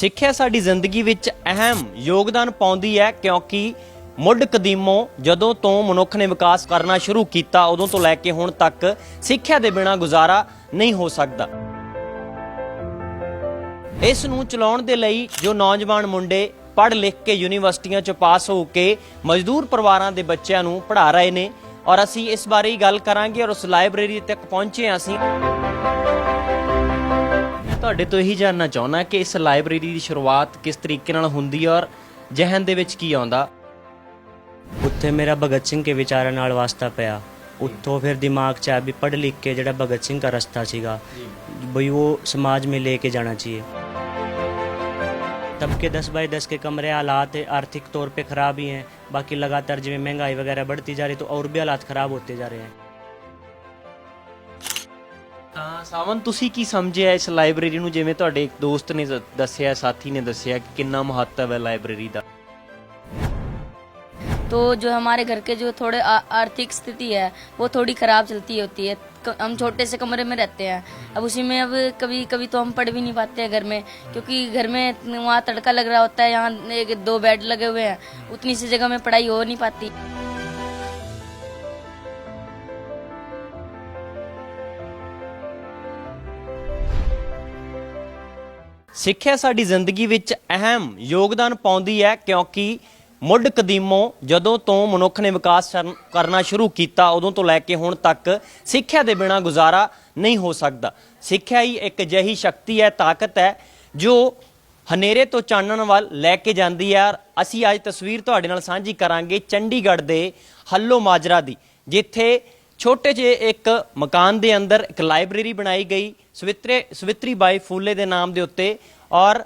ਸਿੱਖਿਆ ਸਾਡੀ ਜ਼ਿੰਦਗੀ ਵਿੱਚ ਅਹਿਮ ਯੋਗਦਾਨ ਪਾਉਂਦੀ ਹੈ ਕਿਉਂਕਿ ਮੁੱਢ ਕਦੀਮੋਂ ਜਦੋਂ ਤੋਂ ਮਨੁੱਖ ਨੇ ਵਿਕਾਸ ਕਰਨਾ ਸ਼ੁਰੂ ਕੀਤਾ ਉਦੋਂ ਤੋਂ ਲੈ ਕੇ ਹੁਣ ਤੱਕ ਸਿੱਖਿਆ ਦੇ ਬਿਨਾਂ ਗੁਜ਼ਾਰਾ ਨਹੀਂ ਹੋ ਸਕਦਾ। ਇਸ ਨੂੰ ਚਲਾਉਣ ਦੇ ਲਈ ਜੋ ਨੌਜਵਾਨ ਮੁੰਡੇ ਪੜ੍ਹ ਲਿਖ ਕੇ ਯੂਨੀਵਰਸਿਟੀਆਂ 'ਚ ਪਾਸ ਹੋ ਕੇ ਮਜ਼ਦੂਰ ਪਰਿਵਾਰਾਂ ਦੇ ਬੱਚਿਆਂ ਨੂੰ ਪੜ੍ਹਾ ਰਹੇ ਨੇ ਔਰ ਅਸੀਂ ਇਸ ਬਾਰੇ ਹੀ ਗੱਲ ਕਰਾਂਗੇ ਔਰ ਉਸ ਲਾਇਬ੍ਰੇਰੀ ਤੱਕ ਪਹੁੰਚੇ ਹਾਂ ਅਸੀਂ। ਤੁਹਾਡੇ ਤੋਂ ਇਹੀ ਜਾਣਨਾ ਚਾਹੁੰਦਾ ਕਿ ਇਸ ਲਾਇਬ੍ਰੇਰੀ ਦੀ ਸ਼ੁਰੂਆਤ ਕਿਸ ਤਰੀਕੇ ਨਾਲ ਹੁੰਦੀ ਔਰ ਜਹਨ ਦੇ ਵਿੱਚ ਕੀ ਆਉਂਦਾ। ਉੱਥੇ ਮੇਰਾ ਭਗਤ ਸਿੰਘ ਕੇ ਵਿਚਾਰਾਂ ਨਾਲ ਵਾਸਤਾ ਪਿਆ। ਉੱਥੋਂ ਫਿਰ ਦਿਮਾਗ 'ਚ ਆਇਆ ਵੀ ਪੜ੍ਹ ਲਿਖ ਕੇ ਜਿਹੜਾ ਭਗਤ ਸਿੰਘ ਦਾ ਰਸਤਾ ਸੀਗਾ ਬਈ ਉਹ समाज में लेके जाना चाहिए। तब के 10 बाई 10 के कमरे हालात आर्थिक तौर पे ख़राब ही हैं। बाकी लगातार जिਵੇਂ महंगाई वगैरह बढ़ती जा रही तो और भी हालात ख़राब होते जा रहे हैं। ਤਾਂ ਸਾਵਨ ਤੁਸੀਂ ਕੀ ਸਮਝਿਆ ਇਸ ਲਾਇਬ੍ਰੇਰੀ ਨੂੰ, ਜਿਵੇਂ ਤੁਹਾਡੇ ਇੱਕ ਦੋਸਤ ਨੇ ਦੱਸਿਆ, ਸਾਥੀ ਨੇ ਦੱਸਿਆ ਕਿ ਕਿੰਨਾ ਮਹੱਤਵ ਹੈ ਲਾਇਬ੍ਰੇਰੀ ਦਾ। तो जो हमारे घर के जो थोड़े आर्थिक स्थिति है वो थोड़ी ख़राब चलती होती है। हम छोटे से कमरे में रहते हैं, अब उसी में अब कभी कभी तो हम पढ़ भी नहीं पाते हैं घर में, क्योंकि घर में वहाँ तड़का लग रहा होता है, यहाँ एक 2 बेड लगे हुए हैं, उतनी सी जगह में पढ़ाई हो नहीं पाती। ਸਿੱਖਿਆ ਸਾਡੀ ਜ਼ਿੰਦਗੀ ਵਿੱਚ ਅਹਿਮ ਯੋਗਦਾਨ ਪਾਉਂਦੀ ਹੈ ਕਿਉਂਕਿ ਮੁੱਢ ਕਦੀਮੋਂ ਜਦੋਂ ਤੋਂ ਮਨੁੱਖ ਨੇ ਵਿਕਾਸ ਕਰਨਾ ਸ਼ੁਰੂ ਕੀਤਾ ਉਦੋਂ ਤੋਂ ਲੈ ਕੇ ਹੁਣ ਤੱਕ ਸਿੱਖਿਆ ਦੇ ਬਿਨਾਂ ਗੁਜ਼ਾਰਾ ਨਹੀਂ ਹੋ ਸਕਦਾ। ਸਿੱਖਿਆ ਹੀ ਇੱਕ ਅਜਿਹੀ ਸ਼ਕਤੀ ਹੈ, ਤਾਕਤ ਹੈ ਜੋ ਹਨੇਰੇ ਤੋਂ ਚਾਨਣ ਵੱਲ ਲੈ ਕੇ ਜਾਂਦੀ ਹੈ। ਅਸੀਂ ਅੱਜ ਤਸਵੀਰ ਤੁਹਾਡੇ ਨਾਲ ਸਾਂਝੀ ਕਰਾਂਗੇ ਚੰਡੀਗੜ੍ਹ ਦੇ ਹੱਲੋ ਮਾਜਰਾ ਦੀ, ਜਿੱਥੇ ਛੋਟੇ ਜਿਹੇ ਇੱਕ ਮਕਾਨ ਦੇ ਅੰਦਰ ਇੱਕ ਲਾਇਬ੍ਰੇਰੀ ਬਣਾਈ ਗਈ ਸਵਿਤਰੀ ਬਾਈ ਫੂਲੇ ਦੇ ਨਾਮ ਦੇ ਉੱਤੇ ਔਰ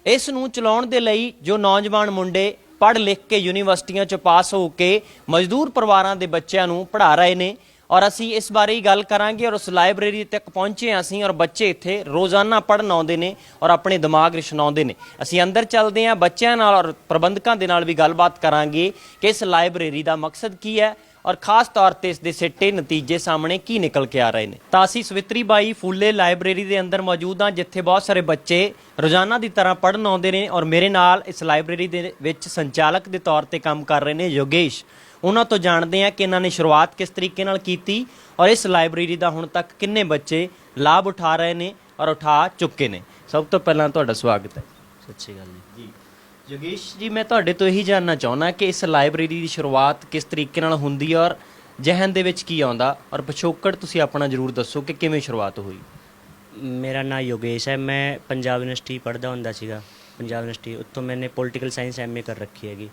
ਇਸ ਨੂੰ ਚਲਾਉਣ ਦੇ ਲਈ ਜੋ ਨੌਜਵਾਨ ਮੁੰਡੇ ਪੜ੍ਹ ਲਿਖ ਕੇ ਯੂਨੀਵਰਸਿਟੀਆਂ 'ਚ ਪਾਸ ਹੋ ਕੇ ਮਜ਼ਦੂਰ ਪਰਿਵਾਰਾਂ ਦੇ ਬੱਚਿਆਂ ਨੂੰ ਪੜ੍ਹਾ ਰਹੇ ਨੇ ਔਰ ਅਸੀਂ ਇਸ ਬਾਰੇ ਹੀ ਗੱਲ ਕਰਾਂਗੇ ਔਰ ਉਸ ਲਾਇਬ੍ਰੇਰੀ ਤੱਕ ਪਹੁੰਚੇ ਹਾਂ ਅਸੀਂ ਔਰ ਬੱਚੇ ਇੱਥੇ ਰੋਜ਼ਾਨਾ ਪੜ੍ਹਨ ਆਉਂਦੇ ਨੇ ਔਰ ਆਪਣੇ ਦਿਮਾਗ ਰਿਸ਼ਨਾਉਂਦੇ ਨੇ। ਅਸੀਂ ਅੰਦਰ ਚੱਲਦੇ ਹਾਂ, ਬੱਚਿਆਂ ਨਾਲ ਔਰ ਪ੍ਰਬੰਧਕਾਂ ਦੇ ਨਾਲ ਵੀ ਗੱਲਬਾਤ ਕਰਾਂਗੇ ਕਿ ਇਸ ਲਾਇਬ੍ਰੇਰੀ ਦਾ ਮਕਸਦ ਕੀ ਹੈ ਔਰ ਖਾਸ ਤੌਰ ਤੇ ਇਸ ਦੇ ਸਿੱਟੇ ਨਤੀਜੇ ਸਾਹਮਣੇ ਕੀ ਨਿਕਲ ਕੇ ਆ ਰਹੇ ਨੇ। ਤਾਂ ਅਸੀਂ ਸਵਿਤਰੀ ਬਾਈ ਫੂਲੇ ਲਾਇਬ੍ਰੇਰੀ ਦੇ ਅੰਦਰ ਮੌਜੂਦ ਹਾਂ, ਜਿੱਥੇ ਬਹੁਤ ਸਾਰੇ ਬੱਚੇ ਰੋਜ਼ਾਨਾ ਦੀ ਤਰ੍ਹਾਂ ਪੜ੍ਹਨ ਆਉਂਦੇ ਨੇ ਔਰ ਮੇਰੇ ਨਾਲ ਇਸ ਲਾਇਬ੍ਰੇਰੀ ਦੇ ਵਿੱਚ ਸੰਚਾਲਕ ਦੇ ਤੌਰ ਤੇ ਕੰਮ ਕਰ ਰਹੇ ਨੇ ਯੋਗੇਸ਼। ਉਹਨਾਂ ਤੋਂ ਜਾਣਦੇ ਹਾਂ ਕਿ ਇਹਨਾਂ ਨੇ ਸ਼ੁਰੂਆਤ ਕਿਸ ਤਰੀਕੇ ਨਾਲ ਕੀਤੀ ਔਰ ਇਸ ਲਾਇਬ੍ਰੇਰੀ ਦਾ ਹੁਣ ਤੱਕ ਕਿੰਨੇ ਬੱਚੇ ਲਾਭ ਉਠਾ ਰਹੇ ਨੇ ਔਰ ਉਠਾ ਚੁੱਕੇ ਨੇ। ਸਭ ਤੋਂ ਪਹਿਲਾਂ ਤੁਹਾਡਾ ਸਵਾਗਤ ਹੈ। सत श्री अकाल जी। ਯੋਗੇਸ਼ ਜੀ, ਮੈਂ ਤੁਹਾਡੇ ਤੋਂ ਇਹੀ ਜਾਣਨਾ ਚਾਹੁੰਦਾ ਕਿ ਇਸ ਲਾਇਬ੍ਰੇਰੀ ਦੀ ਸ਼ੁਰੂਆਤ ਕਿਸ ਤਰੀਕੇ ਨਾਲ ਹੁੰਦੀ ਔਰ ਜਹਨ ਦੇ ਵਿੱਚ ਕੀ ਆਉਂਦਾ ਔਰ ਪਿਛੋਕੜ ਤੁਸੀਂ ਆਪਣਾ ਜ਼ਰੂਰ ਦੱਸੋ ਕਿ ਕਿਵੇਂ ਸ਼ੁਰੂਆਤ ਹੋਈ। मेरा नाम योगेश है। मैं पंजाब यूनिवर्सिटी पढ़ता ਹੁੰਦਾ ਸੀਗਾ। पंजाब यूनिवर्सिटी ਉੱਥੋਂ मैंने पॉलिटिकल साइंस MA कर रखी हैगी।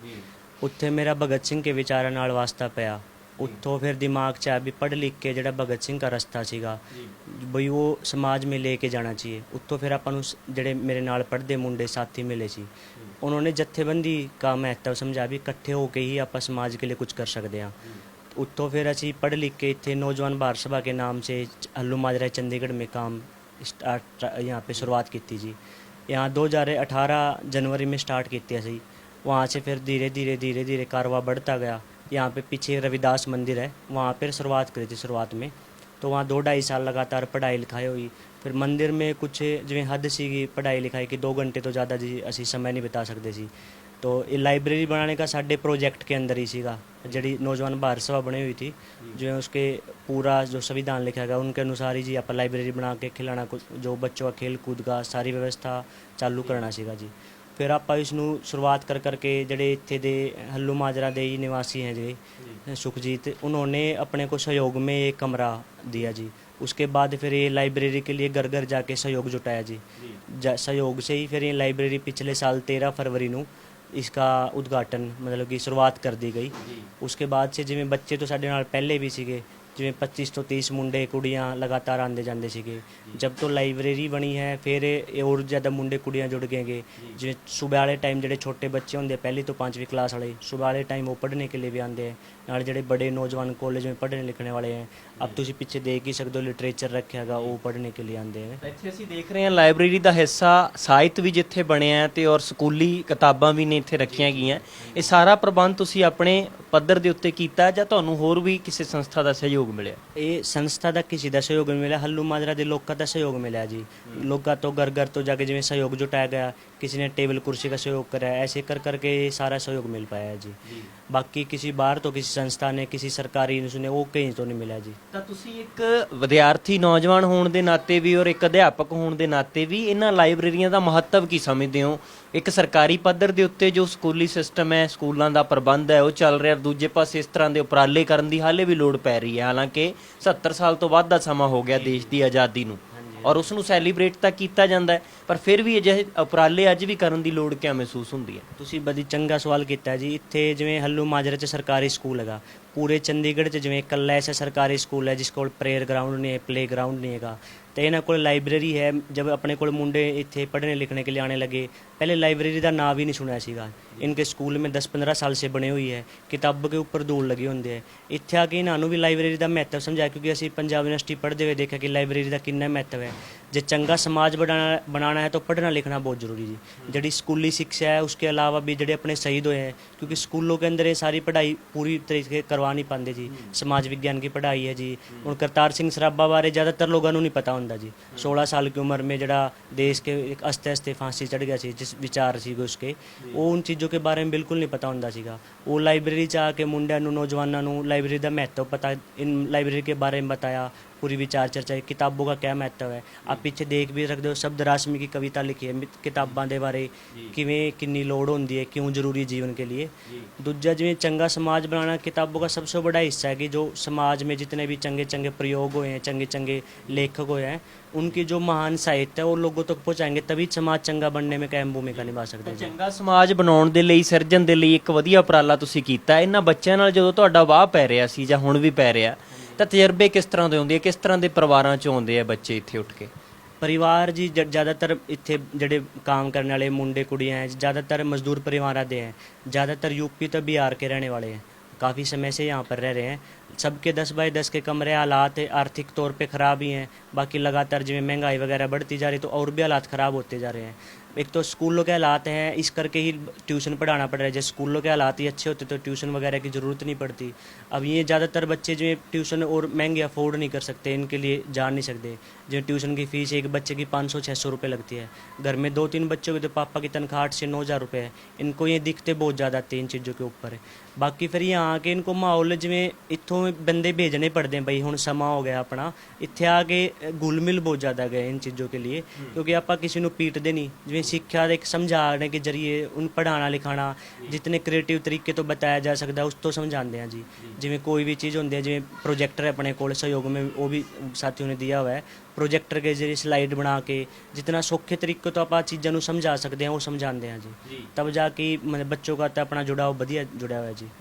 ਉੱਥੇ ਮੇਰਾ ਭਗਤ ਸਿੰਘ ਕੇ ਵਿਚਾਰਾਂ ਨਾਲ ਵਾਸਤਾ ਪਿਆ। ਉੱਥੋਂ ਫਿਰ ਦਿਮਾਗ 'ਚ ਆਇਆ ਵੀ ਪੜ੍ਹ ਲਿਖ ਕੇ ਜਿਹੜਾ ਭਗਤ ਸਿੰਘ ਦਾ ਰਸਤਾ ਸੀਗਾ ਬਈ ਉਹ ਸਮਾਜ में लेके जाना चाहिए। ਉੱਥੋਂ ਫਿਰ ਆਪਾਂ ਨੂੰ ਜਿਹੜੇ ਮੇਰੇ ਨਾਲ ਪੜ੍ਹਦੇ ਮੁੰਡੇ ਸਾਥੀ ਮਿਲੇ ਸੀ, ਉਹਨਾਂ ਨੇ ਜਥੇਬੰਦੀ का महत्व ਸਮਝਾ ਵੀ ਇਕੱਠੇ ਹੋ ਕੇ ਹੀ ਆਪਾਂ ਸਮਾਜ के लिए कुछ कर सकते हैं। ਉੱਥੋਂ फिर ਅਸੀਂ पढ़ लिख के इतने नौजवान भारत सभा के नाम से हल्लू माजरा चंडीगढ़ में काम स्टार्ट यहाँ पे शुरुआत की थी जी। यहाँ 2018 जनवरी में स्टार्ट की थी असी। वहाँ से फिर धीरे धीरे कारवा बढ़ता गया। यहाँ पे पीछे रविदास मंदिर है, वहाँ पर शुरुआत करी थी शुरुआत में। तो वहाँ 2-2.5 साल लगातार पढ़ाई लिखाई हुई। फिर मंदिर में कुछ जिवें हद सी पढ़ाई लिखाई कि 2 घंटे तो ज़्यादा जी असी समय नहीं बिता सकते सी। तो ये लाइब्रेरी बनाने का साढ़े प्रोजेक्ट के अंदर ही सीगा। जड़ी नौजवान भारत सभा बनी हुई थी, जो उसके पूरा जो संविधान लिखा गया उनके अनुसार ही जी आप लाइब्रेरी बना के खिलाना, जो बच्चों का खेल कूद का सारी व्यवस्था चालू करना सीगा जी। फिर आप इसनू शुरुआत कर करके जड़े इत्थे दे हल्लू माजरा दे ही निवासी हैं जी सुखजीत, उन्होंने अपने को सहयोग में एक कमरा दिया जी। उसके बाद फिर ये लाइब्रेरी के लिए घर घर जाके सहयोग जुटाया जी। सहयोग से ही फिर ये लाइब्रेरी पिछले साल 13 फरवरी ਨੂੰ इसका उद्घाटन मतलब कि शुरुआत कर दी गई। उसके बाद से जिवें बच्चे तो साडे नाल पहले भी सीगे, जिवें 25 ਤੋਂ 30 ਮੁੰਡੇ ਕੁੜੀਆਂ लगातार आते जाते ਸੀਗੇ। जब तो लाइब्रेरी बनी है फिर और ज़्यादा मुंडे कुड़ियाँ जुड़ गए। जिवें सुबह वाले टाइम ਜਿਹੜੇ छोटे बच्चे होंगे पहली तो 5वीं क्लास वाले सुबह वाले टाइम वो पढ़ने के लिए भी आते हैं, नाल ਜਿਹੜੇ बड़े नौजवान कॉलेज में पढ़ने लिखने वाले हैं। अब तुसीं पीछे देख ही सकते हो लिटरेचर रखा है वो पढ़ने के लिए आते हैं। ਇੱਥੇ ਅਸੀਂ ਦੇਖ ਰਹੇ ਹਾਂ ਲਾਇਬ੍ਰੇਰੀ ਦਾ ਹਿੱਸਾ ਸਾਹਿਤ ਵੀ ਜਿੱਥੇ ਬਣਿਆ ਹੈ ਤੇ ਔਰ ਸਕੂਲੀ ਕਿਤਾਬਾਂ ਵੀ ਨੇ ਇੱਥੇ ਰੱਖੀਆਂ ਗਈਆਂ। ਇਹ ਸਾਰਾ ਪ੍ਰਬੰਧ ਤੁਸੀਂ ਆਪਣੇ ਪੱਧਰ ਦੇ ਉੱਤੇ ਕੀਤਾ ਜਾਂ ਤੁਹਾਨੂੰ ਹੋਰ ਵੀ ਕਿਸੇ ਸੰਸਥਾ ਦਾ ਸਹਿਯੋਗ ਮਿਲਿਆ? ਇਹ ਸੰਸਥਾ ਦਾ ਕਿਸੇ ਦਾ ਸਹਿਯੋਗ ਨਹੀਂ ਮਿਲਿਆ, ਹੱਲੂ ਮਾਜਰਾ ਦੇ ਲੋਕਾਂ ਦਾ ਸਹਿਯੋਗ ਮਿਲਿਆ ਜੀ। ਲੋਕਾਂ ਤੋਂ ਘਰ ਘਰ ਤੋਂ ਜਾ ਕੇ ਜਿਵੇਂ ਸਹਿਯੋਗ ਜੁਟਾਇਆ ਗਿਆ किसी ने टेबल कुर्सी का सहयोग करा है, ऐसे कर करके ये सारा सहयोग मिल पाया है जी। बाकी किसी बाहर तो किसी संस्था ने, किसी सरकारी ने वो कहीं तो नहीं मिला जी। ਤਾਂ ਤੁਸੀਂ ਇੱਕ ਵਿਦਿਆਰਥੀ ਨੌਜਵਾਨ ਹੋਣ ਦੇ ਨਾਤੇ ਵੀ ਔਰ ਇੱਕ ਅਧਿਆਪਕ ਹੋਣ ਦੇ ਨਾਤੇ ਵੀ ਇਹਨਾਂ ਲਾਇਬ੍ਰੇਰੀਆਂ ਦਾ ਮਹੱਤਵ ਕੀ ਸਮਝਦੇ ਹੋ? ਇੱਕ ਸਰਕਾਰੀ ਪੱਧਰ ਦੇ ਉੱਤੇ ਜੋ ਸਕੂਲੀ ਸਿਸਟਮ ਹੈ, ਸਕੂਲਾਂ ਦਾ ਪ੍ਰਬੰਧ ਹੈ ਉਹ ਚੱਲ ਰਿਹਾ, ਦੂਜੇ ਪਾਸੇ ਇਸ ਤਰ੍ਹਾਂ ਦੇ ਉਪਰਾਲੇ ਕਰਨ ਦੀ ਹਾਲੇ ਵੀ ਲੋੜ ਪੈ ਰਹੀ ਹੈ, ਹਾਲਾਂਕਿ 70 ਸਾਲ ਤੋਂ ਵੱਧ ਦਾ ਸਮਾਂ ਹੋ ਗਿਆ ਦੇਸ਼ ਦੀ ਆਜ਼ਾਦੀ ਨੂੰ ਔਰ ਉਸ ਨੂੰ ਸੈਲੀਬ੍ਰੇਟ ਤਾਂ ਕੀਤਾ ਜਾਂਦਾ ਹੈ, ਪਰ ਫਿਰ ਵੀ ਅਜਿਹੇ ਉਪਰਾਲੇ ਅੱਜ ਵੀ ਕਰਨ ਦੀ ਲੋੜ ਕਿਉਂ ਮਹਿਸੂਸ ਹੁੰਦੀ ਹੈ? ਤੁਸੀਂ ਬੜੀ ਚੰਗਾ ਸਵਾਲ ਕੀਤਾ ਜੀ। ਇੱਥੇ ਜਿਵੇਂ ਹੱਲੂ ਮਾਜਰੇ 'ਚ ਸਰਕਾਰੀ ਸਕੂਲ ਹੈਗਾ, ਪੂਰੇ ਚੰਡੀਗੜ੍ਹ 'ਚ ਜਿਵੇਂ ਇਕੱਲਾ ਐਸਾ ਸਰਕਾਰੀ ਸਕੂਲ ਹੈ ਜਿਸ ਕੋਲ ਪ੍ਰੇਅਰ ਗਰਾਊਂਡ ਨਹੀਂ ਹੈ, ਪਲੇ ਗਰਾਊਂਡ नहीं ਹੈਗਾ। तो ਇਹਨਾਂ ਕੋਲ ਲਾਇਬ੍ਰੇਰੀ ਹੈ। जब अपने ਕੋਲ ਮੁੰਡੇ ਇੱਥੇ पढ़ने लिखने के लिए आने लगे, पहले लाइब्रेरी का नाम भी नहीं सुना सीगा। इनके स्कूल में 10-15 साल से बने हुई है, किताबों के ऊपर धूल लगे होंगे है। इत्थे आके इन्हों भी लाइब्रेरी का महत्व समझाया, क्योंकि असी पंजाब यूनिवर्सिटी पढ़ते हुए देखा कि लाइब्रेरी का कितना महत्व है। जो चंगा समाज बनाना है तो पढ़ना लिखना बहुत जरूरी जी। जी स्कूली शिक्षा है, उसके अलावा भी जोड़े अपने शहीद हुए हैं, क्योंकि स्कूलों के अंदर ये सारी पढ़ाई पूरी तरीके करवा नहीं पाते जी। समाज विज्ञान की पढ़ाई है जी। हूँ करतार सिंह सराभा बारे ज़्यादातर लोगों को नहीं पता होंगे जी। 16 साल की उम्र में जड़ा देश के एक हस्ते हस्ते फांसी चढ़ गया सी, जिस विचार सी उसके, वो उन चीज़ों के बारे में बिल्कुल नहीं पता होंदा सीगा। वो लाइब्रेरी च आके मुंडियां नूं, नौजवानों नूं लाइब्रेरी का महत्व पता, इन लाइब्रेरी के बारे में बताया, पूरी विचार चर्चा, किताबों का क्या महत्व है। आप पीछे देख भी सकते हो, शब्द राशमी की कविता लिखी है किताबां दे बारे, किवें किन्नी लोड़ होंदी है, क्यों जरूरी जीवन के लिए। दूजा जिवें चंगा समाज बनाना किताबों का सबसे बड़ा हिस्सा है, कि जो समाज में जितने भी चंगे चंगे प्रयोग हुए हैं, चंगे चंगे लेखक हुए हैं, उनकी जो महान साहित्य है वो लोगों तक पहुँचाएंगे, तभी समाज चंगा बनने में कायम भूमिका निभा सकते हैं। ਚੰਗਾ ਸਮਾਜ ਬਣਾਉਣ ਦੇ ਲਈ, ਸਿਰਜਣ ਦੇ ਲਈ ਇੱਕ ਵਧੀਆ ਉਪਰਾਲਾ ਤੁਸੀਂ ਕੀਤਾ। ਇਹਨਾਂ ਬੱਚਿਆਂ ਨਾਲ ਜਦੋਂ ਤੁਹਾਡਾ ਵਾਹ ਪੈ ਰਿਹਾ ਸੀ ਜਾਂ ਹੁਣ ਵੀ ਪੈ ਰਿਹਾ, ਤਾਂ ਤਜਰਬੇ ਕਿਸ ਤਰ੍ਹਾਂ ਦੇ ਹੁੰਦੇ ਆ? ਕਿਸ ਤਰ੍ਹਾਂ ਦੇ ਪਰਿਵਾਰਾਂ ਚੋਂ ਆਉਂਦੇ ਆ ਬੱਚੇ ਇੱਥੇ ਉੱਠ ਕੇ? परिवार जी ज़्यादातर इत्थे जड़े काम करने वाले मुंडे कुड़ियाँ हैं, ज़्यादातर मजदूर परिवार आते हैं, ज़्यादातर यूपी तो बिहार के रहने वाले हैं, काफ़ी समय से यहाँ पर रह रहे हैं। सबके 10 बाई 10 के कमरे, हालात आर्थिक तौर पे ख़राब ही हैं। बाकी लगातार जिਵੇਂ महंगाई वगैरह बढ़ती जा रही, तो और भी हालात ख़राब होते जा रहे हैं। एक तो स्कूलों के हालात हैं, इस करके ही ट्यूशन पढ़ाना पड़ रहा है। जब स्कूलों के हालात ही अच्छे होते तो ट्यूशन वगैरह की ज़रूरत नहीं पड़ती। अब ये ज़्यादातर बच्चे जो ट्यूशन और महंगे अफोर्ड नहीं कर सकते, इनके लिए जा नहीं सकते। जो ट्यूशन की फ़ीस एक बच्चे की 500-600 रुपये लगती है। घर में 2-3 बच्चों के तो पापा की तनख्वाह 8 से 9 हज़ार रुपये है। इनको ये दिखते बहुत ज़्यादा आते हैं इन चीज़ों के ऊपर है। बाकी फिर यहाँ आके इनको माहौल जिमें इत्थों बंदे भेजने पड़ते हैं, भाई हुण समा हो गया अपना, इत्थे आके घुल मिल बहुत ज़्यादा गए इन चीज़ों के लिए, क्योंकि आप किसी को पीटते नहीं। जिमें शिक्षा एक समझाने के जरिए उन पढ़ाना लिखाना जितने क्रिएटिव तरीके तो बताया जा सकता है, उस तो समझाते हैं जी। जिमें कोई भी चीज़ होती है, जिमें प्रोजेक्टर है अपने को सहयोग में, वो भी साथियों ने दिया हुआ है। प्रोजेक्टर के जरिए स्लाइड बना के जितना सौखे तरीके तो आप चीज़ों को समझा सकते हैं, वो समझाते हैं जी। तब जाके मतलब बच्चों का तो अपना जुड़ाव बढ़िया जुड़ा हुआ है जी।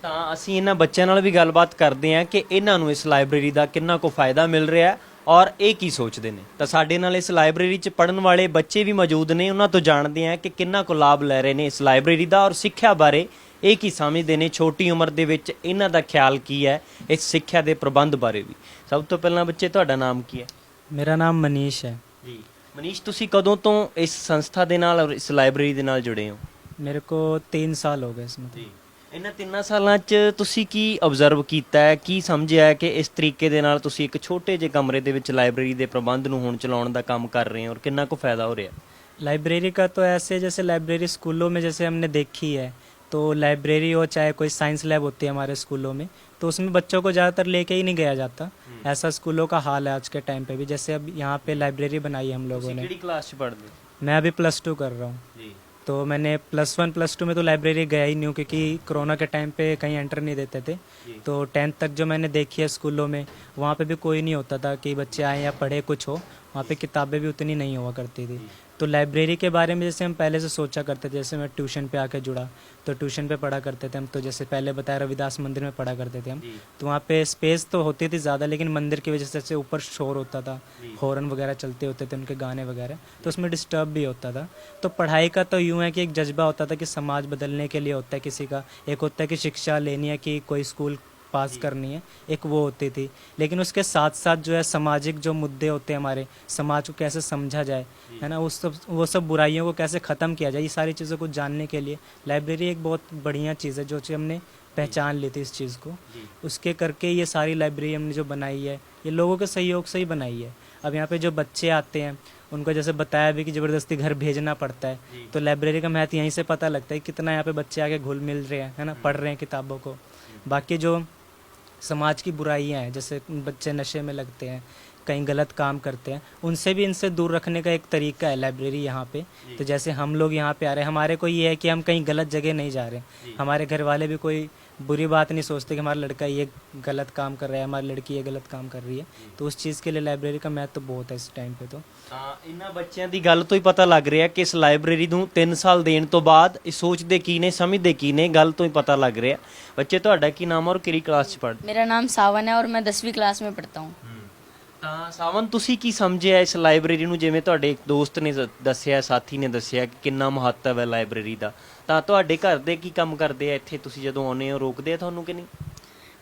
ਤਾਂ ਅਸੀਂ ਇਹਨਾਂ ਬੱਚਿਆਂ ਨਾਲ ਵੀ ਗੱਲਬਾਤ ਕਰਦੇ ਹਾਂ ਕਿ ਇਹਨਾਂ ਨੂੰ ਇਸ ਲਾਇਬ੍ਰੇਰੀ ਦਾ ਕਿੰਨਾ ਕੁ ਫਾਇਦਾ ਮਿਲ ਰਿਹਾ ਔਰ ਇਹ ਕੀ ਸੋਚਦੇ ਨੇ। ਤਾਂ ਸਾਡੇ ਨਾਲ ਇਸ ਲਾਇਬ੍ਰੇਰੀ 'ਚ ਪੜ੍ਹਨ ਵਾਲੇ ਬੱਚੇ ਵੀ ਮੌਜੂਦ ਨੇ, ਉਹਨਾਂ ਤੋਂ ਜਾਣਦੇ ਹਾਂ ਕਿ ਕਿੰਨਾ ਕੁ ਲਾਭ ਲੈ ਰਹੇ ਨੇ ਇਸ ਲਾਇਬ੍ਰੇਰੀ ਦਾ ਔਰ ਸਿੱਖਿਆ ਬਾਰੇ ਇਹ ਕੀ ਸਮਝਦੇ ਨੇ। ਛੋਟੀ ਉਮਰ ਦੇ ਵਿੱਚ ਇਹਨਾਂ ਦਾ ਖਿਆਲ ਕੀ ਹੈ ਇਸ ਸਿੱਖਿਆ ਦੇ ਪ੍ਰਬੰਧ ਬਾਰੇ ਵੀ। ਸਭ ਤੋਂ ਪਹਿਲਾਂ ਬੱਚੇ ਤੁਹਾਡਾ ਨਾਮ ਕੀ ਹੈ? मेरा नाम मनीष है ਜੀ ਮਨੀਸ਼, ਤੁਸੀਂ ਕਦੋਂ ਤੋਂ ਇਸ ਸੰਸਥਾ ਦੇ ਨਾਲ ਔਰ ਇਸ ਲਾਇਬ੍ਰੇਰੀ ਦੇ ਨਾਲ ਜੁੜੇ ਹੋ? मेरे को 3 साल हो गए इसमें। ਜੀ ਇਹਨਾਂ 3 ਸਾਲਾਂ 'ਚ ਤੁਸੀਂ ਕੀ ਆਬਜ਼ਰਵ ਕੀਤਾ ਹੈ, ਕੀ ਸਮਝਿਆ ਹੈ ਕਿ ਇਸ ਤਰੀਕੇ ਦੇ ਨਾਲ ਤੁਸੀਂ ਇੱਕ ਛੋਟੇ ਜਿਹੇ ਕਮਰੇ ਦੇ ਵਿੱਚ ਲਾਇਬ੍ਰੇਰੀ ਦੇ ਪ੍ਰਬੰਧ ਨੂੰ ਹੁਣ ਚਲਾਉਣ ਦਾ ਕੰਮ ਕਰ ਰਹੇ ਹੋ ਔਰ ਕਿੰਨਾ ਕੁ ਫਾਇਦਾ ਹੋ ਰਿਹਾ? लाइब्रेरी का तो ऐसे जैसे लाइब्रेरी स्कूलों में जैसे हमने देखी है, तो लाइब्रेरी हो चाहे कोई साइंस लैब होती है हमारे स्कूलों में, तो उसमें बच्चों को ज़्यादातर लेके ही नहीं गया जाता। ऐसा स्कूलों का हाल है आज के टाइम पे भी। जैसे अब यहाँ पे लाइब्रेरी बनाई है हम लोगों ने। ਕਿਹੜੀ ਕਲਾਸ 'ਚ ਪੜ੍ਹਦੇ ਹੋ? मैं अभी +2 कर रहा हूँ, ਜੀ तो मैंने +1 +2 में तो लाइब्रेरी गया ही नहीं हूँ, क्योंकि कोरोना के टाइम पे कहीं एंटर नहीं देते थे। तो 10th तक जो मैंने देखी है स्कूलों में, वहाँ पे भी कोई नहीं होता था कि बच्चे आए या पढ़े कुछ हो। वहाँ पे किताबें भी उतनी नहीं हुआ करती थी। तो लाइब्रेरी के बारे में जैसे हम पहले से सोचा करते थे, जैसे मैं ट्यूशन पे आके जुड़ा तो ट्यूशन पे पढ़ा करते थे हम। तो जैसे पहले बताया रविदास मंदिर में पढ़ा करते थे हम, तो वहाँ पे स्पेस तो होती थी ज़्यादा, लेकिन मंदिर की वजह से ऊपर शोर होता था, हॉर्न वगैरह चलते होते थे, उनके गाने वगैरह, तो उसमें डिस्टर्ब भी होता था। तो पढ़ाई का तो यूँ है कि एक जज्बा होता था कि समाज बदलने के लिए होता है किसी का, एक होता है कि शिक्षा लेनी है, कि कोई स्कूल पास करनी है, एक वो होती थी। लेकिन उसके साथ साथ जो है सामाजिक जो मुद्दे होते हैं हमारे, समाज को कैसे समझा जाए, है ना, वो सब बुराइयों को कैसे ख़त्म किया जाए, ये सारी चीज़ों को जानने के लिए लाइब्रेरी एक बहुत बढ़िया चीज़ है, जो चीज़ हमने पहचान ली थी इस चीज़ को। उसके करके ये सारी लाइब्रेरी हमने जो बनाई है, ये लोगों के सहयोग से ही बनाई है। अब यहाँ पे जो बच्चे आते हैं उनको जैसे बताया भी कि ज़बरदस्ती घर भेजना पड़ता है, तो लाइब्रेरी का महत्व यहीं से पता लगता है कितना यहाँ पे बच्चे आके घुल मिल रहे हैं, है ना, पढ़ रहे हैं किताबों को। बाकी जो समाज की बुराइयाँ हैं, जैसे बच्चे नशे में लगते हैं, कहीं गलत काम करते हैं, उनसे भी इनसे दूर रखने का एक तरीका है लाइब्रेरी यहाँ पे। तो जैसे हम लोग यहाँ पे आ रहे हैं, हमारे को ये है कि हम कहीं गलत जगह नहीं जा रहे, हमारे घर वाले भी कोई बुरी बात नहीं सोचते कि हमारा लड़का ये गलत काम कर रहा है, हमारी लड़की ये गलत काम कर रही है। तो उस चीज़ के लिए लाइब्रेरी का महत्व तो बहुत है इस टाइम पे। तो ਇਹਨਾਂ ਬੱਚਿਆਂ ਦੀ ਗੱਲ ਤੋਂ ਹੀ ਪਤਾ ਲੱਗ ਰਿਹਾ ਕਿ ਇਸ ਲਾਇਬ੍ਰੇਰੀ ਨੂੰ 3 ਸਾਲ ਦੇਣ ਤੋਂ ਬਾਅਦ ਇਹ ਸੋਚਦੇ ਕੀ ਨੇ, ਸਮਝਦੇ ਕੀ ਨੇ, ਗੱਲ ਤੋਂ ਹੀ ਪਤਾ ਲੱਗ ਰਿਹਾ। ਬੱਚੇ ਤੁਹਾਡਾ ਕੀ ਨਾਮ ਔਰ ਕਿਹੜੀ ਕਲਾਸ 'ਚ ਪੜ੍ਹਦੇ? मेरा नाम सावन है और मैं 10वीं क्लास में पढ़ता हूँ। ਤਾਂ ਸਾਵਨ, ਤੁਸੀਂ ਕੀ ਸਮਝਿਆ ਇਸ ਲਾਇਬ੍ਰੇਰੀ ਨੂੰ? ਜਿਵੇਂ ਤੁਹਾਡੇ ਇੱਕ ਦੋਸਤ ਨੇ ਦੱਸਿਆ, ਸਾਥੀ ਨੇ ਦੱਸਿਆ ਕਿ ਕਿੰਨਾ ਮਹੱਤਵ ਹੈ ਲਾਇਬ੍ਰੇਰੀ ਦਾ, ਤਾਂ ਤੁਹਾਡੇ ਘਰ ਦੇ ਕੀ ਕੰਮ ਕਰਦੇ ਆ ਇੱਥੇ? ਤੁਸੀਂ ਜਦੋਂ ਆਉਂਦੇ ਹੋ ਰੋਕਦੇ ਆ ਤੁਹਾਨੂੰ ਕਿ नहीं?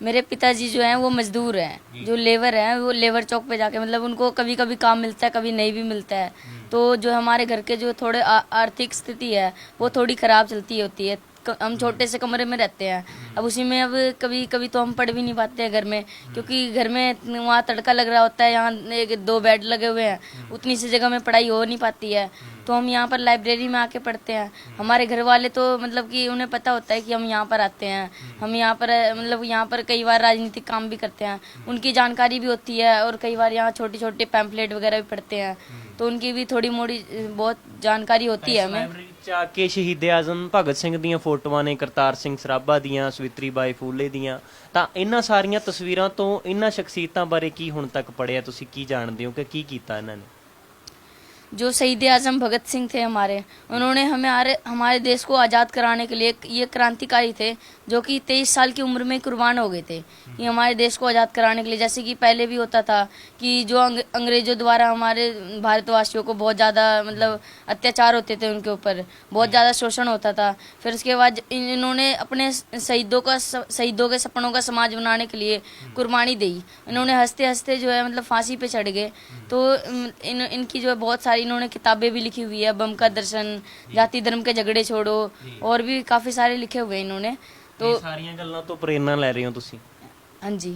मेरे पिताजी जो हैं वो मजदूर हैं, जो लेबर हैं वो लेबर चौक पे जाके मतलब उनको कभी कभी काम मिलता है, कभी नहीं भी मिलता है। तो जो हमारे घर के जो थोड़े आर्थिक स्थिति है वो थोड़ी ख़राब चलती होती है। हम छोटे से कमरे में रहते हैं, अब उसी में अब कभी कभी तो हम पढ़ भी नहीं पाते हैं घर में, क्योंकि घर में वहाँ तड़का लग रहा होता है, यहाँ 1-2 बेड लगे हुए हैं, उतनी सी जगह में पढ़ाई हो नहीं पाती है। तो हम यहाँ पर लाइब्रेरी में आके पढ़ते हैं। हमारे घर वाले तो मतलब कि उन्हें पता होता है कि हम यहाँ पर आते हैं, हम यहाँ पर मतलब यहाँ पर कई बार राजनीतिक काम भी करते हैं, उनकी जानकारी भी होती है, और कई बार यहाँ छोटे छोटे पैम्फलेट वगैरह भी पढ़ते हैं, तो उनकी भी थोड़ी मोड़ी बहुत जानकारी होती है हमें। ਲਾਇਬ੍ਰੇਰੀ 'ਚ ਆ ਕੇ ਸ਼ਹੀਦ ਆਜ਼ਮ ਭਗਤ ਸਿੰਘ ਦੀਆਂ ਫੋਟੋਆਂ ਨੇ, ਕਰਤਾਰ ਸਿੰਘ ਸਰਾਭਾ ਦੀਆਂ, ਸਵਿਤਰੀ ਬਾਈ ਫੂਲੇ ਦੀਆਂ, ਤਾਂ ਇਹਨਾਂ ਸਾਰੀਆਂ ਤਸਵੀਰਾਂ ਤੋਂ ਇਹਨਾਂ ਸ਼ਖਸੀਅਤਾਂ ਬਾਰੇ ਕੀ ਹੁਣ ਤੱਕ ਪੜ੍ਹਿਆ ਤੁਸੀਂ? ਕੀ ਜਾਣਦੇ ਹੋ ਕਿ ਕੀ ਕੀਤਾ ਇਹਨਾਂ ਨੇ? जो शहीद आजम भगत सिंह थे हमारे, उन्होंने हमारे देश को आज़ाद कराने के लिए ये क्रांतिकारी थे, जो कि 23 साल की उम्र में कुर्बान हो गए थे ये हमारे देश को आज़ाद कराने के लिए। जैसे कि पहले भी होता था कि जो अंग्रेज़ों द्वारा हमारे भारतवासियों को बहुत ज़्यादा मतलब अत्याचार होते थे, उनके ऊपर बहुत ज़्यादा शोषण होता था। फिर उसके बाद इन्होंने अपने शहीदों के सपनों का समाज बनाने के लिए कुर्बानी दी। इन्होंने हंसते हंसते जो है मतलब फांसी पे चढ़ गए। तो इनकी जो है बहुत सारी इन्होंने किताबें भी लिखी हुई है, बम का दर्शन, जाति धर्म के झगड़े छोड़ो, और भी काफ़ी सारे लिखे हुए हैं इन्होंने। तो ਇਹ ਸਾਰੀਆਂ ਗੱਲਾਂ ਤੋਂ ਪ੍ਰੇਰਨਾ ਲੈ ਰਹੇ ਹੋ ਤੁਸੀਂ? हाँ जी।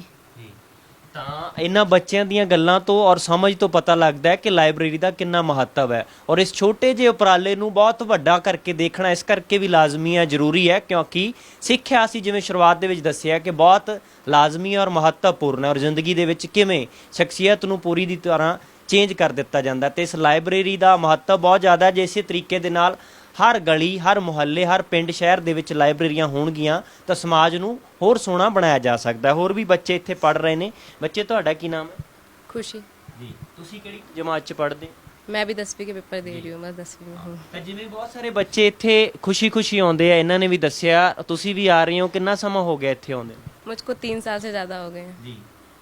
ਤਾਂ ਇਹਨਾਂ ਬੱਚਿਆਂ ਦੀਆਂ ਗੱਲਾਂ ਤੋਂ ਔਰ ਸਮਝ ਤੋਂ ਪਤਾ ਲੱਗਦਾ ਹੈ ਕਿ ਲਾਇਬ੍ਰੇਰੀ ਦਾ ਕਿੰਨਾ ਮਹੱਤਵ ਹੈ, ਔਰ ਇਸ ਛੋਟੇ ਜਿਹੇ ਉਪਰਾਲੇ ਨੂੰ ਬਹੁਤ ਵੱਡਾ ਕਰਕੇ ਦੇਖਣਾ ਇਸ ਕਰਕੇ ਵੀ ਲਾਜ਼ਮੀ ਹੈ, ਜ਼ਰੂਰੀ ਹੈ, ਕਿਉਂਕਿ ਸਿੱਖਿਆ ਅਸੀਂ ਜਿਵੇਂ ਸ਼ੁਰੂਆਤ ਦੇ ਵਿੱਚ ਦੱਸਿਆ ਕਿ ਬਹੁਤ ਲਾਜ਼ਮੀ ਔਰ ਮਹੱਤਵਪੂਰਨ ਹੈ, ਔਰ ਜ਼ਿੰਦਗੀ ਦੇ ਵਿੱਚ ਕਿਵੇਂ ਸ਼ਖਸੀਅਤ ਨੂੰ ਪੂਰੀ ਦੀ ਤਰ੍ਹਾਂ ਚੇਂਜ ਕਰ ਦਿੱਤਾ ਜਾਂਦਾ। ਤੇ ਇਸ ਲਾਇਬ੍ਰੇਰੀ ਦਾ ਮਹੱਤਵ ਬਹੁਤ ਜ਼ਿਆਦਾ ਹੈ। ਜੇ ਇਸੇ ਤਰੀਕੇ ਦੇ ਨਾਲ ਹਰ ਗਲੀ, ਹਰ ਮੁਹੱਲੇ, ਹਰ ਪਿੰਡ ਸ਼ਹਿਰ ਦੇ ਵਿੱਚ ਲਾਇਬ੍ਰੇਰੀਆਂ ਹੋਣਗੀਆਂ ਤਾਂ ਸਮਾਜ ਨੂੰ ਹੋਰ ਸੋਹਣਾ ਬਣਾਇਆ ਜਾ ਸਕਦਾ। ਹੋਰ ਵੀ ਬੱਚੇ ਇੱਥੇ ਪੜ੍ਹ ਰਹੇ ਨੇ। ਬੱਚੇ, ਤੁਹਾਡਾ ਕੀ ਨਾਮ ਹੈ? खुशी। ਜੀ, ਤੁਸੀਂ ਕਿਹੜੀ ਜਮਾਤ 'ਚ ਪੜ੍ਹਦੇ? मैं भी 10वीं के पेपर दे रही हूँ, मैं 10वीं में हूँ। ਤਾਂ ਜਿਵੇਂ ਬਹੁਤ ਸਾਰੇ ਬੱਚੇ ਇੱਥੇ ਖੁਸ਼ੀ-ਖੁਸ਼ੀ ਆਉਂਦੇ ਆ, ਇਹਨਾਂ ਨੇ ਵੀ ਦੱਸਿਆ, ਤੁਸੀਂ ਵੀ ਆ ਰਹੇ ਹੋ, ਕਿੰਨਾ ਸਮਾਂ ਹੋ ਗਿਆ ਇੱਥੇ ਆਉਂਦੇ ਨੂੰ? मुझको 3 साल से ज़्यादा हो गए हैं। ਜੀ,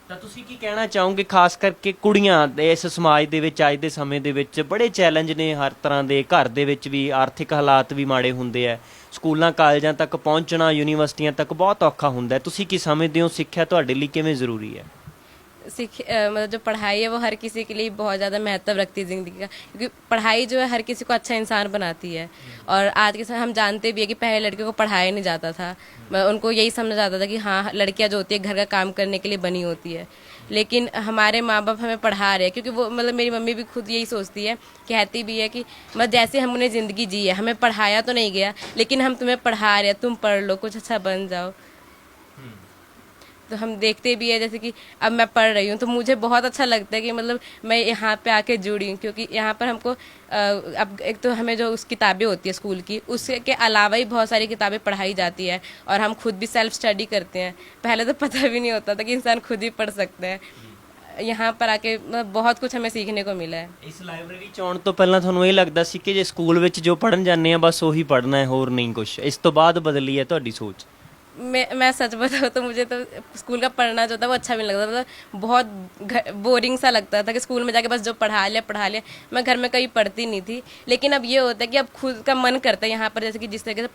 ਤਾਂ ਤੁਸੀਂ ਕੀ ਕਹਿਣਾ ਚਾਹੋਗੇ ਖਾਸ ਕਰਕੇ ਕੁੜੀਆਂ ਦੇ ਇਸ ਸਮਾਜ ਦੇ ਵਿੱਚ ਅੱਜ ਦੇ ਸਮੇਂ ਦੇ ਵਿੱਚ ਬੜੇ ਚੈਲੰਜ ਨੇ ਹਰ ਤਰ੍ਹਾਂ ਦੇ, ਘਰ ਦੇ ਵਿੱਚ ਵੀ ਆਰਥਿਕ ਹਾਲਾਤ ਵੀ ਮਾੜੇ ਹੁੰਦੇ ਆ, ਸਕੂਲਾਂ ਕਾਲਜਾਂ ਤੱਕ ਪਹੁੰਚਣਾ, ਯੂਨੀਵਰਸਿਟੀਆਂ ਤੱਕ ਬਹੁਤ ਔਖਾ ਹੁੰਦਾ ਹੈ। ਤੁਸੀਂ ਕੀ ਸਮਝਦੇ ਹੋ ਸਿੱਖਿਆ ਤੁਹਾਡੇ ਲਈ ਕਿਵੇਂ ਜ਼ਰੂਰੀ ਹੈ? मतलब जो पढ़ाई है वो हर किसी के लिए बहुत ज़्यादा महत्व रखती है ज़िंदगी का, क्योंकि पढ़ाई जो है हर किसी को अच्छा इंसान बनाती है। और आज के समय हम जानते भी है कि पहले लड़कियों को पढ़ाया नहीं जाता था, उनको यही समझा जाता था कि हाँ लड़कियां जो होती है घर का काम करने के लिए बनी होती है। लेकिन हमारे माँ बाप हमें पढ़ा रहे हैं, क्योंकि वो मतलब मेरी मम्मी भी खुद यही सोचती है, कहती भी है कि मतलब जैसे हमने ज़िंदगी जी है, हमें पढ़ाया तो नहीं गया लेकिन हम तुम्हें पढ़ा रहे हैं, तुम पढ़ लो, कुछ अच्छा बन जाओ। तो हम देखते भी है जैसे कि अब मैं पढ़ रही हूँ तो मुझे बहुत अच्छा लगता है कि मतलब मैं यहाँ पे आके जुड़ी हूँ, क्योंकि यहाँ पर हमको अब एक तो हमें जो उस किताबें होती है स्कूल की, उसके अलावा ही बहुत सारी किताबें पढ़ाई जाती है, और हम खुद भी सेल्फ स्टडी करते हैं। पहले तो पता भी नहीं होता था कि इंसान खुद ही पढ़ सकते हैं। यहाँ पर आके बहुत कुछ हमें सीखने को मिला है। ਇਸ ਲਾਇਬ੍ਰੇਰੀ 'ਚ ਆਉਣ ਤੋਂ ਪਹਿਲਾਂ ਤੁਹਾਨੂੰ ਇਹ ਲੱਗਦਾ ਸੀ ਕਿ ਜੇ ਸਕੂਲ ਵਿੱਚ ਜੋ ਪੜ੍ਹਨ ਜਾਂਦੇ ਆ ਬਸ ਉਹੀ ਪੜ੍ਹਨਾ ਹੈ, ਹੋਰ ਨਹੀਂ ਕੁਛ? ਇਸ ਤੋਂ ਬਾਅਦ ਬਦਲੀ ਹੈ ਤੁਹਾਡੀ ਸੋਚ? मैं सच बताऊँ तो मुझे तो स्कूल का पढ़ना जो था वो अच्छा भी नहीं लगता, मतलब बहुत बोरिंग सा लगता था कि स्कूल में जाके बस जो पढ़ा लिया। मैं घर में कहीं पढ़ती नहीं थी। लेकिन अब ये होता है कि अब खुद का मन करता है यहाँ पर जैसे कि जिस तरीके से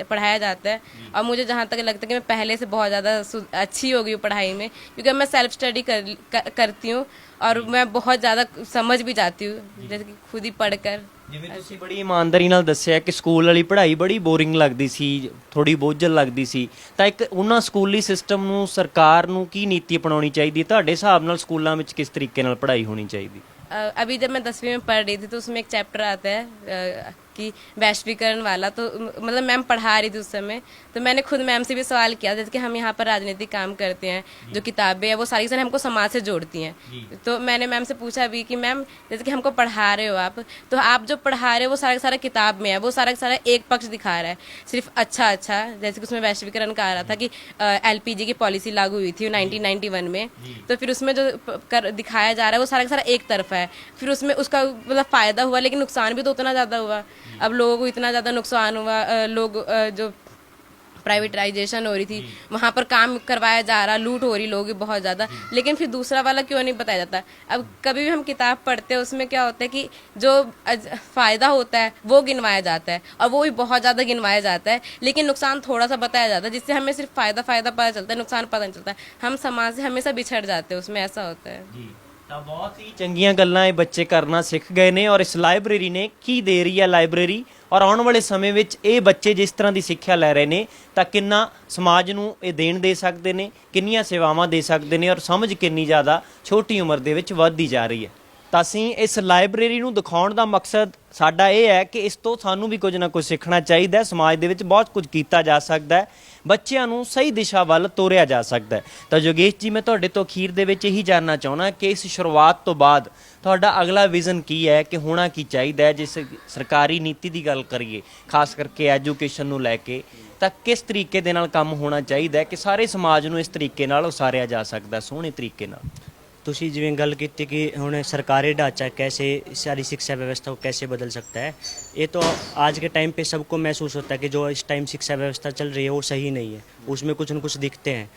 पढ़ाया जाता है, और मुझे जहाँ तक लगता है कि मैं पहले से बहुत ज़्यादा अच्छी हो गई हूँ पढ़ाई में, क्योंकि अब मैं सेल्फ स्टडी करती हूँ और मैं बहुत ज़्यादा समझ भी जाती हूँ, जैसे कि खुद ही पढ़कर। ਜਿਵੇਂ ਤੁਸੀਂ ਬੜੀ ਇਮਾਨਦਾਰੀ ਨਾਲ ਦੱਸਿਆ ਕਿ ਸਕੂਲ ਵਾਲੀ ਪੜ੍ਹਾਈ ਬੜੀ ਬੋਰਿੰਗ ਲੱਗਦੀ ਸੀ, ਥੋੜੀ ਬੋਝਲ ਲੱਗਦੀ ਸੀ, ਤਾਂ ਇੱਕ ਉਹਨਾਂ ਸਕੂਲੀ ਸਿਸਟਮ ਨੂੰ ਸਰਕਾਰ ਨੂੰ ਕੀ ਨੀਤੀ ਅਪਣਾਉਣੀ ਚਾਹੀਦੀ ਹੈ ਤੁਹਾਡੇ ਹਿਸਾਬ ਨਾਲ? ਸਕੂਲਾਂ ਵਿੱਚ ਕਿਸ ਤਰੀਕੇ ਨਾਲ ਪੜ੍ਹਾਈ ਹੋਣੀ ਚਾਹੀਦੀ? अभी जब मैं 10वीं में पढ़ रही थी तो उसमें एक चैप्टर आता है कि वैश्वीकरण वाला, तो मतलब मैम पढ़ा रही थी उस समय, तो मैंने खुद मैम से भी सवाल किया, जैसे कि हम यहाँ पर राजनीतिक काम करते हैं, जो किताबें हैं वो सारी सारी हमको समाज से जोड़ती हैं। तो मैंने मैम से पूछा भी कि मैम जैसे कि हमको पढ़ा रहे हो आप, तो आप जो पढ़ा रहे हो वो सारा सारा किताब में है, वो सारा सारा एक पक्ष दिखा रहा है, सिर्फ अच्छा, जैसे कि उसमें वैश्वीकरण का आ रहा था कि LPG की पॉलिसी लागू हुई थी 1991 में, तो फिर उसमें जो दिखाया जा रहा है वो सारा सारा एक तरफा है, फिर उसमें उसका मतलब फायदा हुआ लेकिन नुकसान भी तो उतना ज़्यादा हुआ। अब लोगों को इतना ज़्यादा नुकसान हुआ, लोग जो प्राइवेटाइजेशन हो रही थी वहाँ पर काम करवाया जा रहा, लूट हो रही लोगों की बहुत ज़्यादा, लेकिन फिर दूसरा वाला क्यों नहीं बताया जाता। अब कभी भी हम किताब पढ़ते हैं उसमें क्या होता है कि जो फ़ायदा होता है वो गिनवाया जाता है, और वो भी बहुत ज़्यादा गिनवाया जाता है, लेकिन नुकसान थोड़ा सा बताया जाता है, जिससे हमें सिर्फ फ़ायदा पता चलता है, नुकसान पता नहीं चलता है। हम समाज से हमेशा बिछड़ जाते हैं, उसमें ऐसा होता है। ਤਾਂ ਬਹੁਤ ਹੀ ਚੰਗੀਆਂ ਗੱਲਾਂ ਇਹ ਬੱਚੇ ਕਰਨਾ ਸਿੱਖ ਗਏ ਨੇ ਔਰ ਇਸ ਲਾਇਬ੍ਰੇਰੀ ਨੇ ਕੀ ਦੇ ਰਹੀ ਹੈ ਲਾਇਬ੍ਰੇਰੀ, ਔਰ ਆਉਣ ਵਾਲੇ ਸਮੇਂ ਵਿੱਚ ਇਹ ਬੱਚੇ ਜਿਸ ਤਰ੍ਹਾਂ ਦੀ ਸਿੱਖਿਆ ਲੈ ਰਹੇ ਨੇ ਤਾਂ ਕਿੰਨਾ ਸਮਾਜ ਨੂੰ ਇਹ ਦੇਣ ਦੇ ਸਕਦੇ ਨੇ, ਕਿੰਨੀਆਂ ਸੇਵਾਵਾਂ ਦੇ ਸਕਦੇ ਨੇ ਔਰ ਸਮਝ ਕਿੰਨੀ ਜ਼ਿਆਦਾ ਛੋਟੀ ਉਮਰ ਦੇ ਵਿੱਚ ਵੱਧਦੀ ਜਾ ਰਹੀ ਹੈ। ਤਾਂ ਅਸੀਂ ਇਸ ਲਾਇਬ੍ਰੇਰੀ ਨੂੰ ਦਿਖਾਉਣ ਦਾ ਮਕਸਦ ਸਾਡਾ ਇਹ ਹੈ ਕਿ ਇਸ ਤੋਂ ਸਾਨੂੰ ਵੀ ਕੁਝ ਨਾ ਕੁਝ ਸਿੱਖਣਾ ਚਾਹੀਦਾ ਹੈ, ਸਮਾਜ ਦੇ ਵਿੱਚ ਬਹੁਤ ਕੁਝ ਕੀਤਾ ਜਾ ਸਕਦਾ ਹੈ, ਬੱਚਿਆਂ ਨੂੰ ਸਹੀ ਦਿਸ਼ਾ ਵੱਲ ਤੋਰਿਆ ਜਾ ਸਕਦਾ ਹੈ। ਤਾਂ ਯੋਗੇਸ਼ ਜੀ, ਮੈਂ ਤੁਹਾਡੇ ਤੋਂ ਅਖੀਰ ਦੇ ਵਿੱਚ ਇਹੀ ਜਾਣਨਾ ਚਾਹੁੰਦਾ ਕਿ ਇਸ ਸ਼ੁਰੂਆਤ ਤੋਂ ਬਾਅਦ ਤੁਹਾਡਾ ਅਗਲਾ ਵਿਜ਼ਨ ਕੀ ਹੈ, ਕਿ ਹੋਣਾ ਕੀ ਚਾਹੀਦਾ ਹੈ। ਜਿਸ ਸਰਕਾਰੀ ਨੀਤੀ ਦੀ ਗੱਲ ਕਰੀਏ ਖਾਸ ਕਰਕੇ ਐਜੂਕੇਸ਼ਨ ਨੂੰ ਲੈ ਕੇ, ਤਾਂ ਕਿਸ ਤਰੀਕੇ ਦੇ ਨਾਲ ਕੰਮ ਹੋਣਾ ਚਾਹੀਦਾ ਹੈ ਕਿ ਸਾਰੇ ਸਮਾਜ ਨੂੰ ਇਸ ਤਰੀਕੇ ਨਾਲ ਉਸਾਰਿਆ ਜਾ ਸਕਦਾ ਸੋਹਣੇ ਤਰੀਕੇ ਨਾਲ। ਤੁਸੀਂ ਜਿਵੇਂ ਗੱਲ ਕੀਤੀ ਕਿ ਹੁਣ सरकारी ढांचा कैसे सारी शिक्षा व्यवस्था को कैसे बदल सकता है, ये तो आज के टाइम पे सबको महसूस होता है कि जो इस टाइम शिक्षा व्यवस्था चल रही है वो सही नहीं है, उसमें कुछ न कुछ दिखते हैं,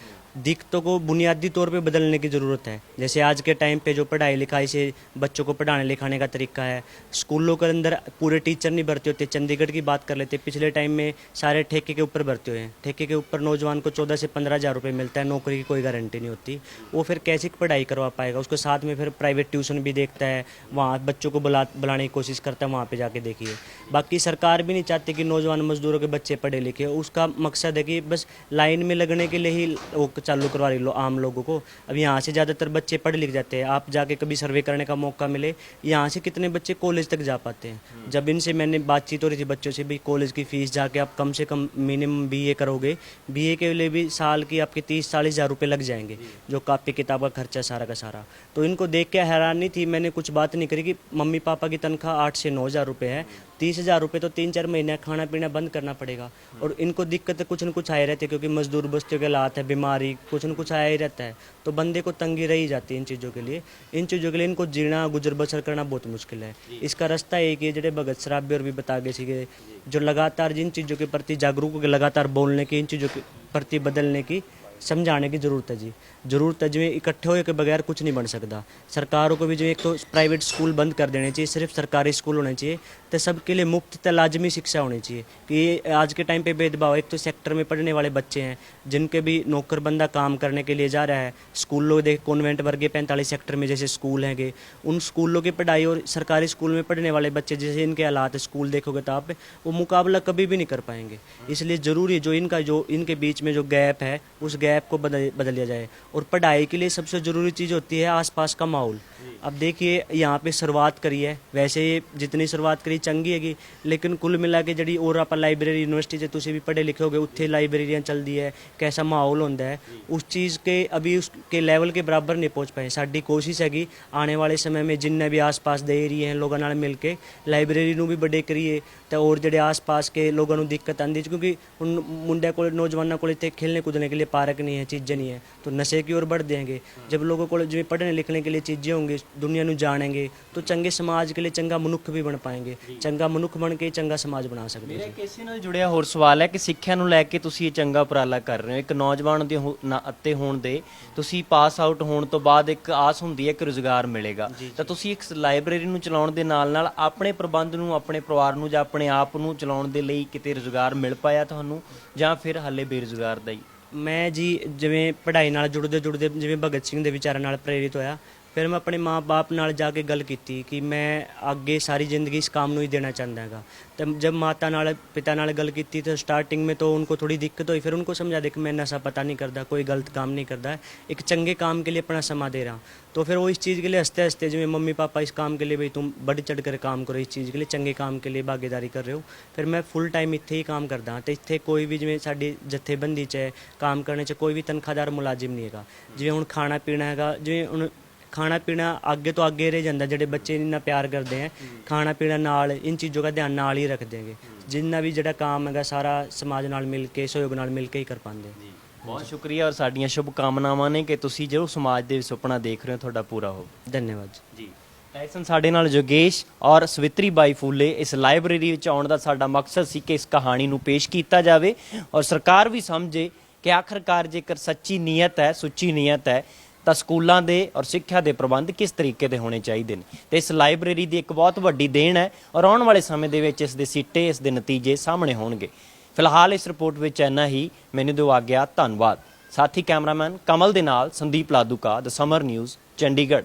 दिक्कतों को बुनियादी तौर पे बदलने की ज़रूरत है। जैसे आज के टाइम पे जो पढ़ाई लिखाई से बच्चों को पढ़ाने लिखाने का तरीका है, स्कूलों के अंदर पूरे टीचर नहीं भर्ती होते। चंडीगढ़ की बात कर लेते, पिछले टाइम में सारे ठेके के ऊपर भर्ती हुए हैं, ठेके के ऊपर नौजवान को 14 से 15 हज़ार रुपये मिलता है, नौकरी की कोई गारंटी नहीं होती। वो फिर कैसे पढ़ाई करवा पाएगा, उसके साथ में फिर प्राइवेट ट्यूशन भी देखता है, वहाँ बच्चों को बुलाने की कोशिश करता है, वहाँ पर जाके देखिए। बाकी सरकार भी नहीं चाहती कि नौजवान मजदूरों के बच्चे पढ़े लिखे, उसका मकसद है कि बस लाइन में लगने के लिए ही वो चालू करवा रही आम लोगों को। अब यहाँ से ज़्यादातर बच्चे पढ़ लिख जाते हैं, आप जाके कभी सर्वे करने का मौका मिले, यहाँ से कितने बच्चे कॉलेज तक जा पाते हैं। जब इनसे मैंने बातचीत हो रही थी बच्चों से भी, कॉलेज की फ़ीस जाके आप कम से कम मिनिमम BA करोगे, BA के लिए भी साल की आपके 30-40 हज़ार रुपये लग जाएंगे, जो कापी किताब का खर्चा सारा का सारा। तो इनको देख के हैरानी थी, मैंने कुछ बात नहीं करी कि मम्मी पापा की तनख्वाह 8 से 9 हज़ार रुपये है, 30 हज़ार रुपये तो 3-4 महीने खाना पीना बंद करना पड़ेगा, और इनको दिक्कत कुछ न कुछ आए रहते, क्योंकि मजदूर बस्तियों के हालात है, बीमारी कुछ न कुछ आया ही रहता है, तो बंदे को तंगी रही जाती है इन चीज़ों के लिए। इन चीज़ों के लिए इनको जीना गुजर बसर करना बहुत मुश्किल है। इसका रास्ता एक ही है, जो भगत सराबे और भी बता गए सीगे, जो लगातार जिन चीज़ों के प्रति जागरूक होकर लगातार बोलने की, इन चीज़ों के प्रति बदलने की, समझाने की ज़रूरत है जी, ज़रूरत है। जिमें इकट्ठे होने के बगैर कुछ नहीं बन सकता। सरकारों को भी जो एक तो प्राइवेट स्कूल बंद कर देने चाहिए, सिर्फ सरकारी स्कूल होने चाहिए, तो सबके लिए मुफ्त तो लाजमी शिक्षा होनी चाहिए। कि आज के टाइम पे भेदभाव, एक तो सेक्टर में पढ़ने वाले बच्चे हैं जिनके भी नौकर बंदा काम करने के लिए जा रहा है, स्कूलों देख कॉन्वेंट वर्ग 45 सेक्टर में जैसे स्कूल हैं, उन स्कूलों की पढ़ाई और सरकारी स्कूल में पढ़ने वाले बच्चे जैसे इनके हालात है, स्कूल देखोगे तो आप वो मुकाबला कभी भी नहीं कर पाएंगे। इसलिए ज़रूरी जो इनके बीच में जो गैप है, उस गैप को बदल दिया जाए। और पढ़ाई के लिए सबसे ज़रूरी चीज़ होती है आसपास का माहौल। अब देखिए यहाँ पे शुरुआत करी है, वैसे जितनी शुरुआत करी चंगी हैगी, लेकिन कुल मिला के जी और आप लाइब्रेरी यूनिवर्सिटी से तुम भी पढ़े लिखे होगे, उत्थे लाइब्रेरियाँ चलती है, कैसा माहौल होता है, उस चीज़ के अभी उसके लेवल के बराबर नहीं पहुँच पाए। साड़ी कोशिश हैगी आने वाले समय में जिन्हें भी आस पास दे रही हैं लोगों नाल मिल के लाइब्रेरी नूं भी बड़े करिए, तो और जो आस पास के लोगों को दिक्कत आती, क्योंकि मुंडे को नौजवानों को इतने खेलने कूदने के लिए पार्क नहीं है, चीज़ें नहीं है, तो नशे की ओर बढ़ देंगे। जब लोगों को जो पढ़ने लिखने के लिए चीज़ें होंगी, दुनिया ਨੂੰ ਜਾਣेंगे, तो ਚੰਗੇ ਸਮਾਜ के लिए ਚੰਗਾ ਮਨੁੱਖ ਵੀ ਬਣ ਪਾएंगे, ਚੰਗਾ ਮਨੁੱਖ ਬਣ ਕੇ ਚੰਗਾ ਸਮਾਜ ਬਣਾ ਸਕਦੇ ਹੋ। ਮੇਰਾ ਕਿਸੇ ਨਾਲ ਜੁੜਿਆ ਹੋਰ ਸਵਾਲ ਹੈ ਕਿ ਸਿੱਖਿਆ ਨੂੰ ਲੈ ਕੇ ਤੁਸੀਂ ਇਹ ਚੰਗਾ ਉਪਰਾਲਾ ਕਰ ਰਹੇ ਹੋ, ਇੱਕ ਨੌਜਵਾਨ ਦੇ ਅਤੇ ਹੋਣ ਦੇ, ਤੁਸੀਂ ਪਾਸ ਆਊਟ ਹੋਣ ਤੋਂ ਬਾਅਦ ਇੱਕ ਆਸ ਹੁੰਦੀ ਹੈ ਕਿ ਰੁਜ਼ਗਾਰ ਮਿਲੇਗਾ, ਤਾਂ ਤੁਸੀਂ ਇੱਕ ਲਾਇਬ੍ਰੇਰੀ ਨੂੰ ਚਲਾਉਣ ਦੇ ਨਾਲ ਨਾਲ ਆਪਣੇ ਪ੍ਰਬੰਧ ਨੂੰ, ਆਪਣੇ ਪਰਿਵਾਰ ਨੂੰ ਜਾਂ ਆਪਣੇ ਆਪ ਨੂੰ ਚਲਾਉਣ ਦੇ ਲਈ ਕਿਤੇ ਰੁਜ਼ਗਾਰ ਮਿਲ ਪਾਇਆ ਤੁਹਾਨੂੰ, ਜਾਂ ਫਿਰ ਹਾਲੇ ਬੇਰੁਜ਼ਗਾਰ ਦਾ ਹੀ? मैं जी जिवें पढ़ाई नाल जुड़दे जुड़दे जिवें भगत सिंह दे विचारां नाल प्रेरित होया, ਫਿਰ ਮੈਂ ਆਪਣੇ ਮਾਂ-ਬਾਪ ਨਾਲ ਜਾ ਕੇ ਗੱਲ ਕੀਤੀ ਕਿ ਮੈਂ ਅੱਗੇ ਸਾਰੀ ਜ਼ਿੰਦਗੀ ਇਸ ਕੰਮ ਨੂੰ ਹੀ ਦੇਣਾ ਚਾਹੁੰਦਾ ਹੈਗਾ। तो जब माता नाल पिता नाल गल की तो स्टार्टिंग में तो उनको थोड़ी दिक्कत हुई, फिर उनको समझा दे कि मैं नशा पता नहीं करता, कोई गलत काम नहीं करता है, एक चंगे काम के लिए अपना समा दे रहा। तो फिर वो इस चीज़ के लिए हंसते हंसते जिवें मम्मी पापा इस काम के लिए भाई तुम बढ़ चढ़ कर काम करो, इस चीज़ के लिए चंगे काम के लिए भागीदारी कर रहे हो। फिर मैं फुल टाइम इत्थे ही काम करदा तो इत्थे कोई भी जिवें साडी जथेबंदी च काम करने च कोई भी तनख्वाहदार मुलाजिम नहीं हैगा। जिवें हुण खाना पीना हैगा, जिवें हुण खाना पीना आगे तो आगे रह जाता, जेडे बच्चे इन्ना प्यार करते हैं खाना पीना नाल इन चीज़ों का ध्यान नाल ही रख देंगे। जिन्ना भी जेड़ा काम है सारा समाज नाल मिल के सहयोग नाल मिल के ही कर पाते। बहुत शुक्रिया और साडियां शुभ कामनावां ने कि तुसीं जो समाज दे सुपना देख रहे हो तुहाडा पूरा हो। धन्यवाद जी। ਟਾਈਸਨ ਸਾਡੇ ਨਾਲ ਯੋਗੇਸ਼ ਔਰ ਸਵਿਤਰੀ ਬਾਈ ਫੂਲੇ ਇਸ ਲਾਇਬ੍ਰੇਰੀ ਵਿੱਚ ਆਉਣ ਦਾ ਸਾਡਾ ਮਕਸਦ ਸੀ ਕਿ ਇਸ ਕਹਾਣੀ ਨੂੰ ਪੇਸ਼ ਕੀਤਾ ਜਾਵੇ ਔਰ ਸਰਕਾਰ ਵੀ ਸਮਝੇ ਕਿ ਆਖਰਕਾਰ ਜੇਕਰ ਸੱਚੀ ਨੀਅਤ ਹੈ, ਸੁੱਚੀ ਨੀਅਤ ਹੈ ਤਾਂ ਸਕੂਲਾਂ ਦੇ ਔਰ ਸਿੱਖਿਆ ਦੇ ਪ੍ਰਬੰਧ ਕਿਸ ਤਰੀਕੇ ਦੇ ਹੋਣੇ ਚਾਹੀਦੇ ਨੇ। ਤੇ ਇਸ ਲਾਇਬ੍ਰੇਰੀ ਦੀ ਇੱਕ ਬਹੁਤ ਵੱਡੀ ਦੇਣ ਹੈ ਔਰ ਆਉਣ ਵਾਲੇ ਸਮੇਂ ਦੇ ਵਿੱਚ ਇਸ ਦੇ ਸਿੱਟੇ, ਇਸ ਦੇ ਨਤੀਜੇ ਸਾਹਮਣੇ ਹੋਣਗੇ। ਫਿਲਹਾਲ ਇਸ ਰਿਪੋਰਟ ਵਿੱਚ ਇੰਨਾ ਹੀ। ਮੈਨੂੰ ਦਿਓ ਆਗਿਆ, ਧੰਨਵਾਦ। ਸਾਥੀ ਕੈਮਰਾਮੈਨ ਕਮਲ ਦੇ ਨਾਲ ਸੰਦੀਪ ਲਾਦੂਕਾ, ਦ ਸਮਰ ਨਿਊਜ਼, ਚੰਡੀਗੜ੍ਹ।